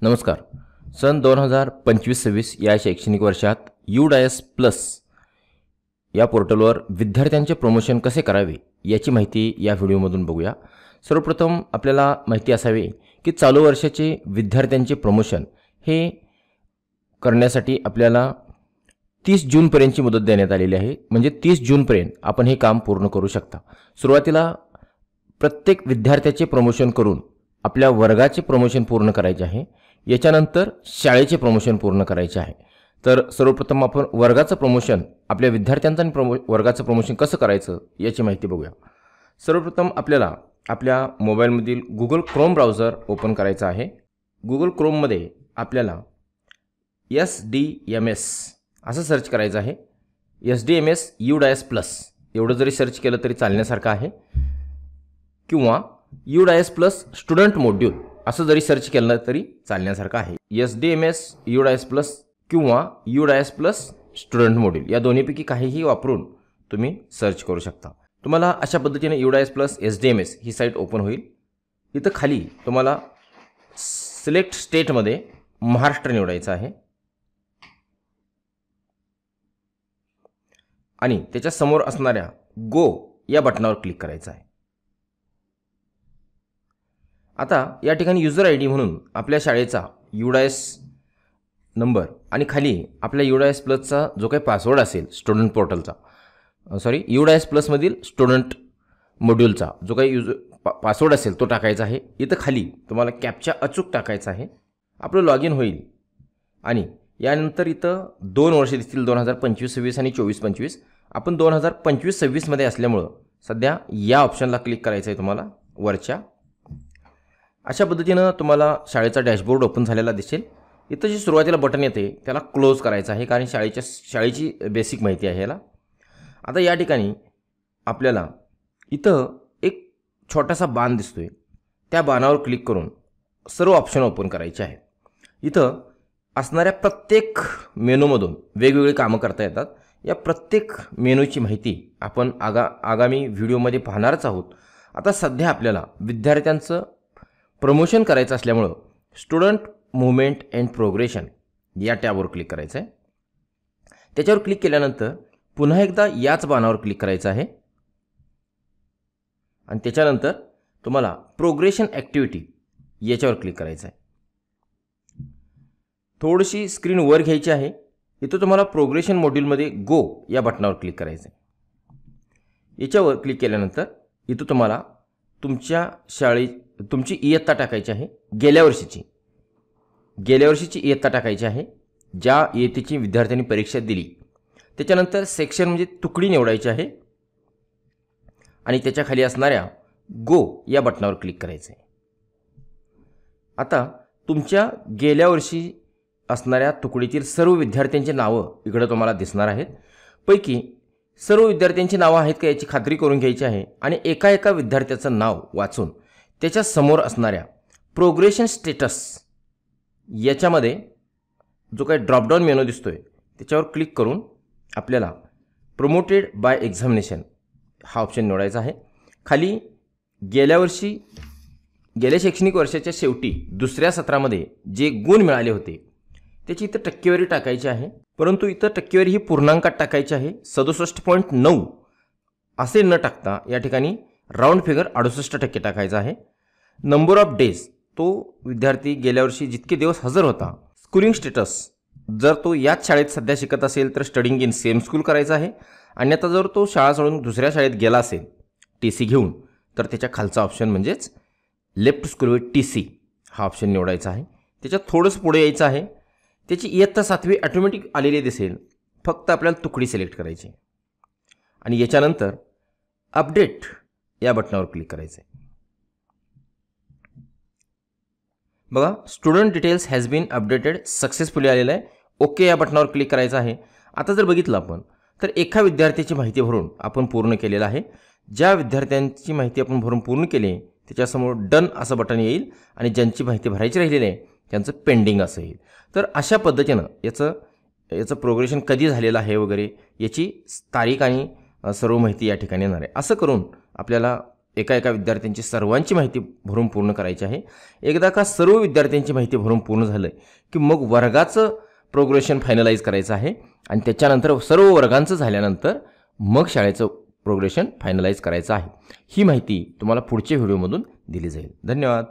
नमस्कार. सन 2025-26 या शैक्षणिक वर्षात UDIS प्लस या पोर्टलवर विद्यार्थ्यांचे प्रमोशन कसे करावे याची माहिती या व्हिडिओमधून बघूया. सर्वप्रथम आपल्याला माहिती असावी की चालू वर्षाचे विद्यार्थ्यांचे प्रमोशन हे करण्यासाठी आपल्याला 30 जूनपर्यंतची मुदत देण्यात आलेली आहे. म्हणजे 30 जूनपर्यंत आपण हे काम पूर्ण करू शकता. सुरुवातीला प्रत्येक विद्यार्थ्याचे प्रमोशन करून आपल्या वर्गाचे प्रमोशन पूर्ण करायचे आहे. याच्यानंतर शाळेचे प्रमोशन पूर्ण करायचे आहे. तर सर्वप्रथम आपण वर्गाचं प्रमोशन आपल्या विद्यार्थ्यांचं आणि वर्गाचं प्रमोशन कसं करायचं याची माहिती बघूया. सर्वप्रथम आपल्याला आपल्या मोबाईलमधील गुगल क्रोम ब्राउझर ओपन करायचा आहे. गुगल क्रोममध्ये आपल्याला SDMS असं सर्च करायचं आहे. SDMS UDIS प्लस एवढं जरी सर्च केलं तरी चालण्यासारखं आहे, किंवा UDIS प्लस स्टुडंट मॉड्यूल असं जरी सर्च केलं तरी चालण्यासारखं आहे. SDMS UDIS प्लस किंवा UDIS प्लस स्टुडंट मॉड्यूल या दोन्हीपैकी काहीही वापरून तुम्ही सर्च करू शकता. तुम्हाला अशा पद्धतीने UDIS प्लस SDMS ही साईट ओपन होईल. इथं खाली तुम्हाला सिलेक्ट स्टेटमध्ये महाराष्ट्र निवडायचं आहे आणि त्याच्या समोर असणाऱ्या गो या बटनावर क्लिक करायचं आहे. आता या ठिकाणी युजर ID म्हणून आपल्या शाळेचा UDIS नंबर आणि खाली आपल्या UDIS प्लसचा जो काही पासवर्ड असेल स्टुडंट पोर्टलचा, UDIS प्लसमधील स्टुडंट मॉड्यूलचा जो काही पासवर्ड असेल तो टाकायचा आहे. इथं खाली तुम्हाला कॅप्चा अचूक टाकायचा आहे. आपलं लॉग इन होईल आणि यानंतर इथं 2 वर्ष दिसतील, 2025-26 आणि 24-25. आपण 2025-26 मध्ये असल्यामुळं सध्या या ऑप्शनला क्लिक करायचं आहे तुम्हाला वरच्या. अशा पद्धतीनं तुम्हाला शाळेचा डॅशबोर्ड ओपन झालेला दिसेल. इथं जे सुरुवातीला बटन येते त्याला क्लोज करायचं आहे, कारण शाळेची बेसिक माहिती आहे याला. आता या ठिकाणी आपल्याला इथं एक छोटासा बाण दिसतोय, त्या बाणावर क्लिक करून सर्व ऑप्शन ओपन करायचे आहेत. इथं असणाऱ्या प्रत्येक मेनूमधून वेगवेगळी कामं करता येतात. या प्रत्येक मेनूची माहिती आपण आगामी व्हिडिओमध्ये पाहणारच आहोत. आता सध्या आपल्याला विद्यार्थ्यांचं प्रमोशन करायचं असल्यामुळं स्टुडंट मुवमेंट अँड प्रोग्रेशन या टॅबवर क्लिक करायचं आहे. त्याच्यावर क्लिक केल्यानंतर पुन्हा एकदा याच बाणावर क्लिक करायचं आहे आणि त्याच्यानंतर तुम्हाला प्रोग्रेशन ॲक्टिव्हिटी याच्यावर क्लिक करायचं आहे. थोडीशी स्क्रीन वर घ्यायची आहे. इथं तुम्हाला प्रोग्रेशन मॉड्यूलमध्ये गो या बटनावर क्लिक करायचं आहे. याच्यावर क्लिक केल्यानंतर इथं तुम्हाला तुमची इयत्ता टाकायची आहे. गेल्या वर्षीची इयत्ता टाकायची आहे, ज्या इयत्तेची विद्यार्थ्यांनी परीक्षा दिली. त्याच्यानंतर सेक्शन म्हणजे तुकडी निवडायची आहे आणि त्याच्या खाली असणाऱ्या गो या बटनावर क्लिक करायचं आहे. आता तुमच्या गेल्या वर्षी असणाऱ्या तुकडीतील सर्व विद्यार्थ्यांची नावं इकडे तुम्हाला दिसणार आहेत. पैकी सर्व विद्यार्थ्यांची नावं आहेत का याची खात्री करून घ्यायची आहे आणि एका एका विद्यार्थ्याचं नाव वाचून त्याच्या समोर असणाऱ्या प्रोग्रेशन स्टेटस याच्यामध्ये जो काही ड्रॉपडाऊन मेनू दिसतोय त्याच्यावर क्लिक करून आपल्याला प्रमोटेड बाय एक्झामिनेशन हा ऑप्शन निवडायचा आहे. खाली गेल्या शैक्षणिक वर्षाच्या शेवटी दुसऱ्या सत्रामध्ये जे गुण मिळाले होते त्याची इथं टक्केवारी टाकायची आहे, परंतु इथं टक्केवारी ही पूर्णांकात टाकायची आहे. 67.9 असे न टाकता या ठिकाणी राऊंड फिगर 68% टाकायचा आहे. नंबर ऑफ डेज, तो विद्यार्थी गेल्या वर्षी जितके दिवस हजर होता. स्कूलिंग स्टेटस, जर तो याच शाळेत सध्या शिकत असेल तर स्टडिंग इन सेम स्कूल करायचा आहे. अन्यथा जर तो शाळा सोडून दुसऱ्या शाळेत गेला असेल TC घेऊन तर त्याच्या खालचा ऑप्शन म्हणजेच लेफ्ट स्कूल विथ TC हा ऑप्शन निवडायचा आहे. त्याच्यात थोडंसं पुढे यायचं आहे. त्याची इयत्ता 7वी ऑटोमॅटिक आलेली दिसेल. फक्त आपल्याला तुकडी सिलेक्ट करायची आणि याच्यानंतर अपडेट या बटनावर क्लिक करायचं आहे. बघा, student details has been updated successfully आलेलं आहे. ओके या बटनावर क्लिक करायचं आहे. आता जर बघितलं आपण तर एका विद्यार्थ्याची माहिती भरून आपण पूर्ण केलेलं आहे. ज्या विद्यार्थ्यांची माहिती आपण भरून पूर्ण केली त्याच्यासमोर डन असं बटन येईल आणि ज्यांची माहिती भरायची राहिलेली आहे त्यांचं पेंडिंग असं येईल. तर अशा पद्धतीनं याचं प्रोग्रेशन कधी झालेलं आहे वगैरे याची तारीख आणि सर्व माहिती या ठिकाणी येणार आहे. असं करून आपल्याला एका एका विद्यार्थ्यांची सर्वांची माहिती भरून पूर्ण करायची आहे. एकदा का सर्व विद्यार्थ्यांची माहिती भरून पूर्ण झालं की मग वर्गाचं प्रोग्रेशन फायनलाईज करायचं आहे आणि त्याच्यानंतर सर्व वर्गांचं झाल्यानंतर मग शाळेचं प्रोग्रेशन फायनलाईज करायचं आहे. ही माहिती तुम्हाला पुढच्या व्हिडिओमधून दिली जाईल. धन्यवाद.